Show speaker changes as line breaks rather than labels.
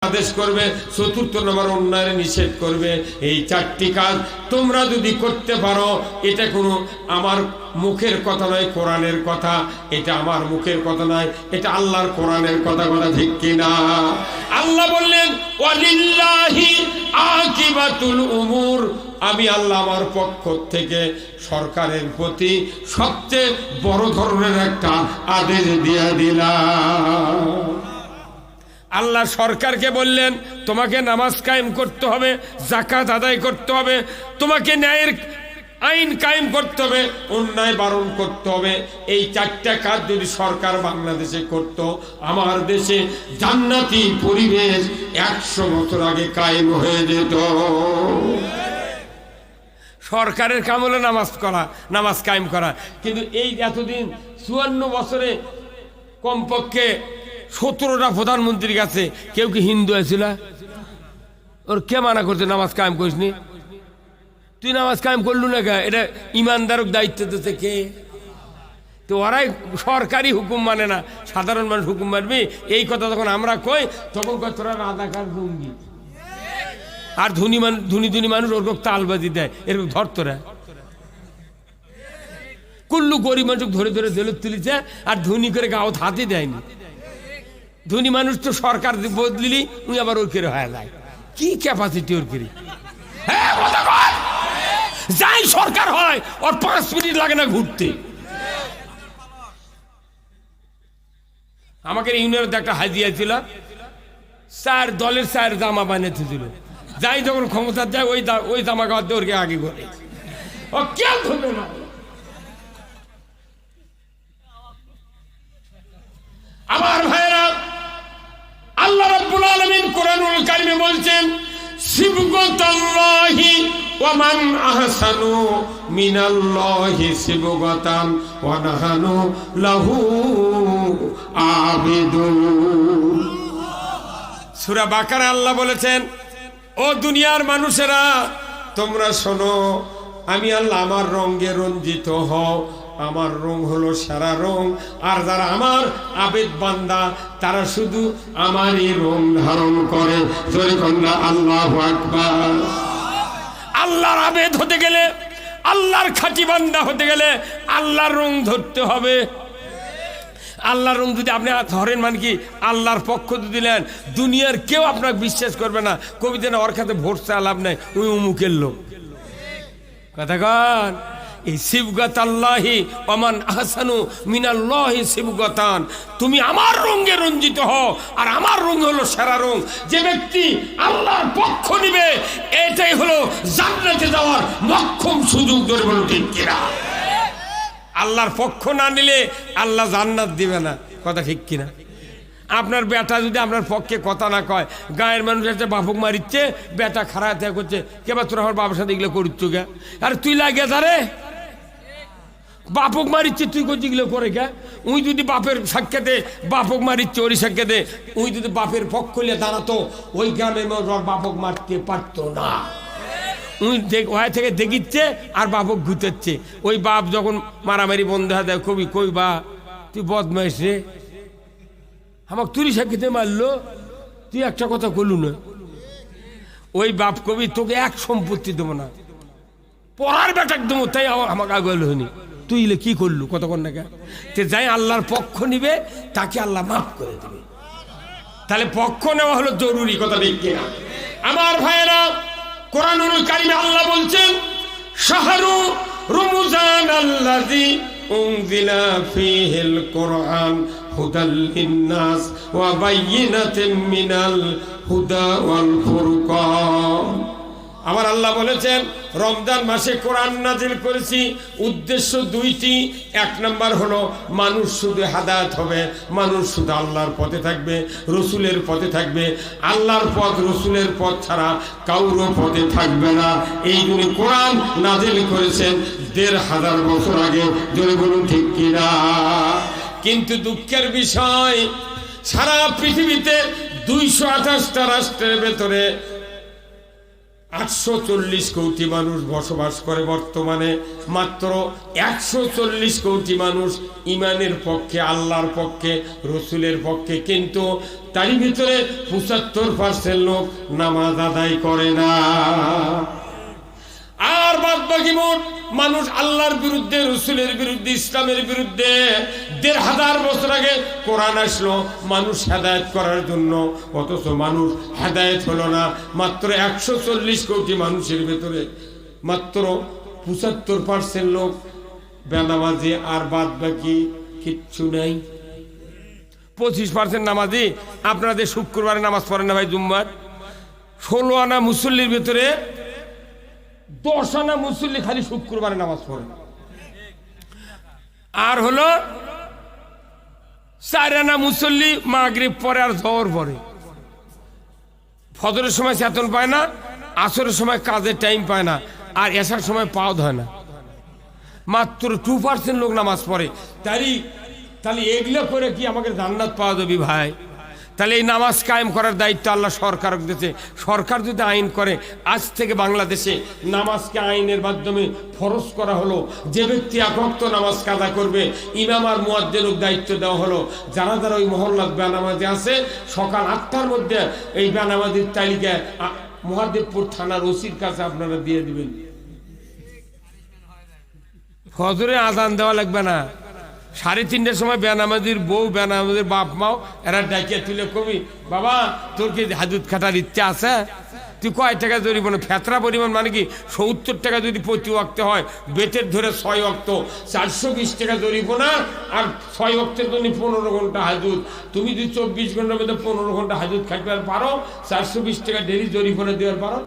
আদেশ করবে, চতুর্থ নম্বর অন্যায়ের নিষেধ করবে। এই চারটি কাজ তোমরা যদি করতে পারো, এটা কোনো আমার মুখের কথা নয়, কোরআনের কথা। এটা আমার মুখের কথা নয়, এটা আল্লাহর কোরআনের কথা। কথা ঠিক কিনা? আল্লাহ বললেন ওয়ালিল্লাহি আকিবাতুল উমুর, আমি আল্লাহ আমার পক্ষ থেকে সরকারের প্রতি সবচেয়ে বড় ধরনের একটা আদেশ দিয়ে দিলাম। আল্লাহ সরকারকে বললেন তোমাকে নামাজ কায়েম করতে হবে, যাকাত আদায় করতে হবে, তোমাকে ন্যায়ের আইন কায়েম করতে হবে, অন্যায় বারণ করতে হবে। এই চারটা কাজ যদি সরকার বাংলাদেশে করত, আমার দেশে জান্নাতি পরিবেশ 100 বছর আগে কায়েম হয়ে যেত। সরকারের কাম হলো নামাজ কায়েম করা। কিন্তু এই এতদিন 54 বছরে কমপক্ষে 17টা প্রধানমন্ত্রীর কাছে কেউ কি হিন্দু আছিল? ওর কে মানা করছে নামাজ কায়েম করিসনি? তুই নামাজ কায়েম করলু না কে? এটা ইমানদারক দায়িত্ব দিতে কে? তো ওরাই সরকারি হুকুম মানে না, সাধারণ মানুষ হুকুম মানবি। এই কথা যখন আমরা কই, তখন কয় তোরা রাজাকার জঙ্গি। আর ধনী মানুষ ওরকম তালবাজি দেয়, এরকম ধর তোরা। কুল্লু গরিব মানুষ ধরে ধরে দেলত তুলিছে, আর ধনী করে গাও হাতে দেয়নি। ধনী মানুষ তো সরকার বদলিলি উনি আবার ওর কেড়ে হয়ে যায়। কি ক্যাপাসিটি ওর কেড়ে! যাই সরকার হয়, ওর 5 মিনিট লাগে না ঘুরতে। আমাকে ইউনিয়নের একটা হাজিয়া ছিল, 4 দলের 4 জামা বানিয়ে ছিল। যাই যখন ক্ষমতা যায় ওই জামা গাওয়াতে ওরকে আগে করে ও কেউ ধরবে না। আমার ভাইরা, আল্লাহ রাব্বুল আলামিন কোরআনুল কারীমে বলছেন সিবগাতাল্লাহি ওয়া মান আহসানু মিনাল্লাহি সিবগাতান ওয়া নাহানু লাহু আবিদুন। সূরা বাকারা আল্লাহ বলেছেন, ও দুনিয়ার মানুষেরা তোমরা শোনো, আমি আল্লাহ আমার রঙে রঞ্জিত হও, আমার রং হলো সারা রং। আর যারা আমার আবেদ বান্দা, তারা শুধু আমারই রং ধারণ করে। আল্লাহু আকবার। আল্লাহর আবেদ হতে গেলে, আল্লাহর খাঁটি বান্দা হতে গেলে আল্লাহর রং ধরতে হবে। আল্লাহর রং যদি আপনি ধরেন, মানে কি আল্লাহর পক্ষ দিলেন, দুনিয়ার কেউ আপনাকে বিশ্বাস করবে না। কবিতা না, ওর খাতে ভোট চা লাভ নাই, ওই অমুকের লোক। কথা কন, এই সিবগাতাল্লাহি ওয়া মান আহসানু মিনাল্লাহি সিবগাতান, তুমি আমার রঙে রঞ্জিত হও, আর আমার রং হলো সেরা রং। যে ব্যক্তি আল্লাহর পক্ষ নিবে, এটাই হলো জান্নাতে যাওয়ার মক্ষম সুযোগ। ধরে বলুন ঠিক কিনা? আল্লাহর পক্ষ না নিলে আল্লাহ জান্নাত দিবে না। কথা ঠিক কিনা? আপনার বেটা যদি আপনার পক্ষে কথা না কয়, গায়ের মানুষ একটা বাপক মারিচ্ছে, বেটা খারাপ থেকে করছে, কেবা তোর আমার বাবার সাথে এগুলো করিচ্ছ গে? আর তুই লাগে তারে বাপক মারিচ্ছে, তুই করছি এগুলো করে গে? উই যদি বাপের সাক্ষাতে বাপক মারিচ্ছে, ওরই সাক্ষাতে উই যদি বাপের পক্ষ নিয়ে দাঁড়াতো, ওই গ্রামে বাপক মারতে পারতো না। উই ওই থেকে দেখিচ্ছে আর বাপক ঘুরতেছে। ওই বাপ যখন মারামারি বন্ধ হয়ে যায়, কবি কই বা তুই বদমাইশ রে, আমাকে তুই সাক্ষীতে মারলো, তুই একটা কথা বললু না। ওই বাপ কবি তোকে এক সম্পত্তি দেবো না, পড়ার বেটাক দেবো, তাই আমাকে আগে হয়নি। তুই ইলে কি করলু? কতক্ষণ না তে যাই আল্লাহর পক্ষ নিবে, তাকে আল্লাহ মাফ করে দেবে। তাহলে পক্ষ নেওয়া হলো জরুরি। কথা ঠিক কিনা? আমার ভাইয়েরা, কোরআনুল কারীমে আল্লাহ বলছেন শাহরু রমজান আল্লাযী উনজিলা ফীহিল কুরআন হুদাল লিন্নাস ওয়া বাইয়িনাতিন মিনাল হুদা ওয়াল ফুরকান। আমার আল্লাহ বলেছেন রমজান মাসে কোরআন নাজিল করেছি, উদ্দেশ্য 2টি। 1 নম্বর হলো মানুষ শুধু হেদায়েত হবে, মানুষ শুধু আল্লাহর পথে থাকবে, রসুলের পথে থাকবে। আল্লাহর পথ রসুলের পথ ছাড়া কারো পথে থাকবে না। এই জন্য কোরআন নাজিল করেছেন 1500 বছর আগে। জোরে বলুন ঠিক কিনা? কিন্তু দুঃখের বিষয়, সারা পৃথিবীতে 228টা রাষ্ট্রের ভেতরে 840 কোটি মানুষ বসবাস করে বর্তমানে, মাত্র 140 কোটি মানুষ ইমানের পক্ষে, আল্লাহর পক্ষে, রসুলের পক্ষে, কিন্তু তারই ভিতরে 75% লোক নামাজ আদায় করে না। আর বাদ বাকি মোট মানুষ আল্লাহর বিরুদ্ধে, রসুলের বিরুদ্ধে, ইসলামের বিরুদ্ধে। 1500 বছর আগে কোরআন আসলো মানুষ হেদায়েত করার জন্য, অথচ মানুষ হেদায়েত হলো না। মাত্র 140 কোটি মানুষের ভেতরে মাত্র 75% লোক বেনামাজি, আর বাদ বাকি কিচ্ছু নাই। 25% নামাজি। আপনাদের শুক্রবারে নামাজ পড়েন না ভাই? জুম্মার 16 আনা মুসল্লির ভেতরে 10 আনা মুসল্লি খালি শুক্রবারে নামাজ পড়ে। আর হলো 4 আনা মুসল্লি মাগরিব পরে আর জোহর পরে। ফজরের সময় চেতন পায় না, আসরের সময় কাজের টাইম পায় না, আর এসার সময় পাও ধয় না। মাত্র 2% লোক নামাজ পড়ে। তাহলে এগুলো করে কি আমাকে জান্নাত পাওয়া যাবে ভাই? তাহলে এই নামাজ কায়েম করার দায়িত্ব আল্লাহ সরকারকে দিয়েছে। সরকার যদি আইন করে, আজ থেকে বাংলাদেশে নামাজকে আইনের মাধ্যমে ফরজ করা হলো, যে ব্যক্তি 1 ওয়াক্ত নামাজ কাজা করবে ইমাম আর মুয়াজ্জিনের দায়িত্ব দেওয়া হলো। যারা যারা ওই মহল্লার বেনামাজি আছে, সকাল 8টার মধ্যে এই বেনামাজির তালিকা মহাদেবপুর থানার ওসির কাছে আপনারা দিয়ে দিবেন। ফজরে আজান দেওয়া লাগবে না, 3:30টার সময় বেনামাজির বউ, বেনামাজির বাপ মাও এরা ডাকিয়ে তুলে কবি, বাবা তোর কি হাজুত খাটার ইচ্ছা আছে? তুই কয় টাকা জরিমানা? ফেতরা পরিমাণ মানে কি 70 টাকা যদি প্রতি ওয়াক্তে হয়, বেতের ধরে 6 ওয়াক্ত 420 টাকা জরিমানা, আর 6 ওয়াক্তের জন্য 15 ঘন্টা হাজুত। তুমি যদি 24 ঘন্টার মধ্যে 15 ঘন্টা হাজুত খাইতে পারো, 420 টাকা ডেলি জরিমানা দেওয়ার পারো।